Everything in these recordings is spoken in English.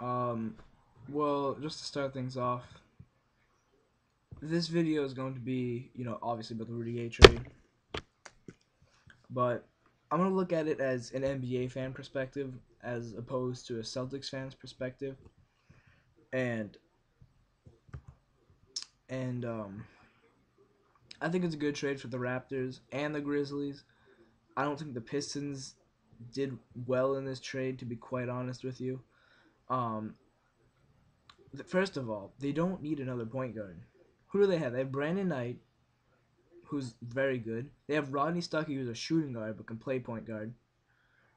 Um, well, just to start things off, this video is going to be, obviously about the Rudy Gay trade, but I'm going to look at it as an NBA fan perspective as opposed to a Celtics fan's perspective. And and I think it's a good trade for the Raptors and the Grizzlies. I don't think the Pistons did well in this trade, to be quite honest with you. Um, First of all, they don't need another point guard. Who do they have? They have Brandon Knight, who's very good. They have Rodney Stuckey, who's a shooting guard but can play point guard.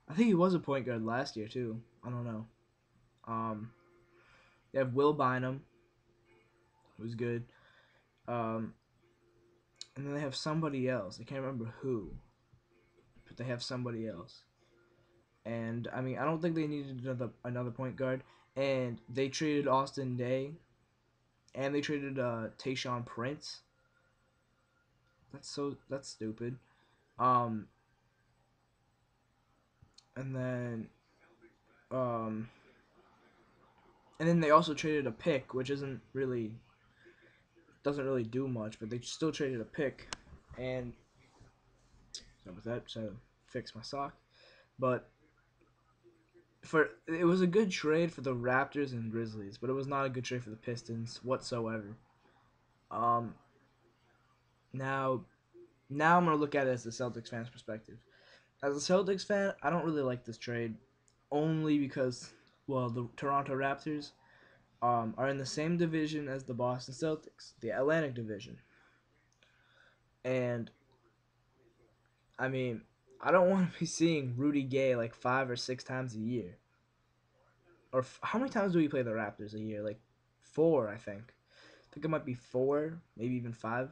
I think he was a point guard last year too. I don't know. Um, they have Will Bynum, who's good. Um, and then they have somebody else. I can't remember who, but they have somebody else. And I mean, I don't think they needed another point guard. And they traded Austin Daye, and they traded Tayshaun Prince. That's stupid. Um, and then um, and then they also traded a pick, which isn't really doesn't really do much, but they still traded a pick. And so with that, so fix my sock. But it was a good trade for the Raptors and Grizzlies, but it was not a good trade for the Pistons whatsoever. Um, now now I'm gonna look at it as the Celtics fan's perspective. As a Celtics fan, I don't really like this trade, only because the Toronto Raptors are in the same division as the Boston Celtics, the Atlantic Division, and I mean, I don't want to be seeing Rudy Gay like 5 or 6 times a year. Or how many times do we play the Raptors a year? Like four, I think. I think it might be four, maybe even 5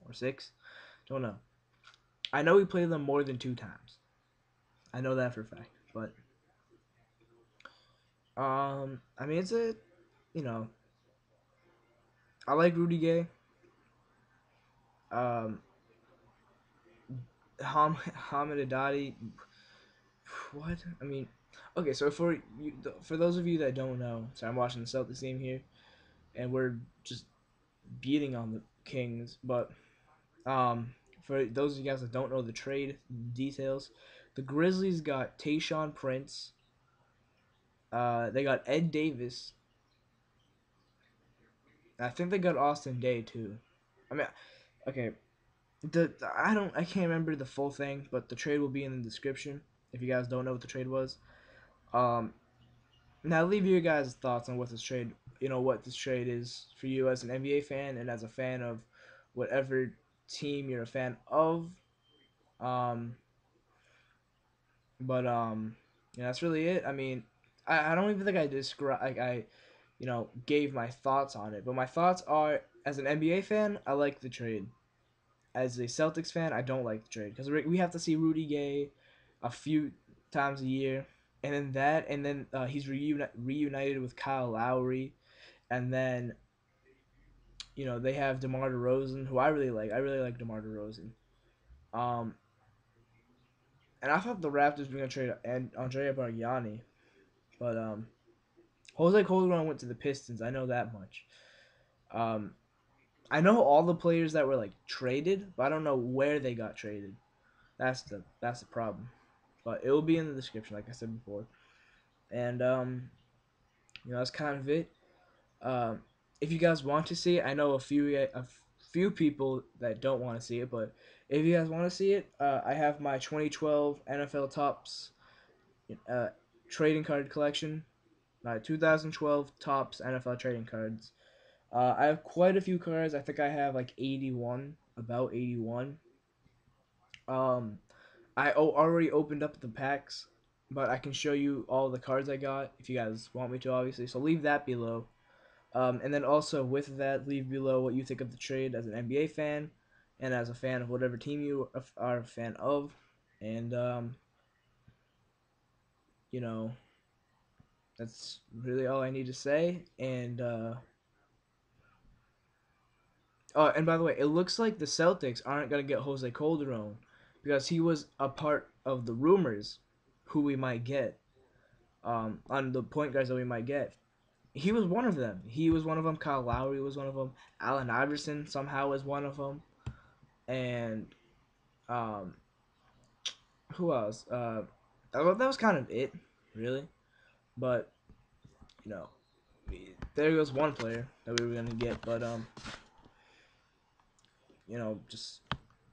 or 6. Don't know. I know we play them more than 2 times. I know that for a fact. But I mean, you know, I like Rudy Gay. Um, Hamid Haddadi. What? I mean, okay. So for those of you that don't know, so I'm watching the Celtics game here, and we're just beating on the Kings. But for those of you guys that don't know the trade details, the Grizzlies got Tayshaun Prince. They got Ed Davis. I think they got Austin Daye too. I mean, okay. I can't remember the full thing, but the trade will be in the description if you guys don't know what the trade was. Um, Now leave your guys' thoughts on what this trade, what this trade is for you as an NBA fan and as a fan of whatever team you're a fan of. Um, but that's really it. I mean, I don't even think I describe like gave my thoughts on it. But my thoughts are, as an NBA fan, I like the trade. As a Celtics fan, I don't like the trade because we have to see Rudy Gay a few times a year, and then he's reunited with Kyle Lowry, and then they have DeMar DeRozan, who I really like. I really like DeMar DeRozan. Um, and I thought the Raptors were gonna trade Andrea Bargnani, but Jose Calderon went to the Pistons. I know that much. Um, I know all the players that were like traded, but I don't know where they got traded. That's the problem. But it will be in the description, like I said before. And that's kind of it. Um, if you guys want to see it, I know a few people that don't want to see it, but if you guys want to see it, I have my 2012 NFL Tops uh, trading card collection. My 2012 Tops NFL trading cards. I have quite a few cards. I think I have like 81, about 81. Um, I already opened up the packs, but I can show you all the cards I got if you guys want me to, obviously. So leave that below. And then also with that, leave below what you think of the trade as an NBA fan and as a fan of whatever team you are a fan of. And, you know, that's really all I need to say. And by the way, it looks like the Celtics aren't going to get Jose Calderon because he was a part of the rumors who we might get, on the point guards that we might get. He was one of them. He was one of them. Kyle Lowry was one of them. Allen Iverson somehow was one of them. And um, who else? That was kind of it, really. But you know, there goes one player that we were gonna get. But just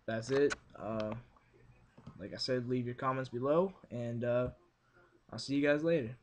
that's it. Like I said, leave your comments below, and I'll see you guys later.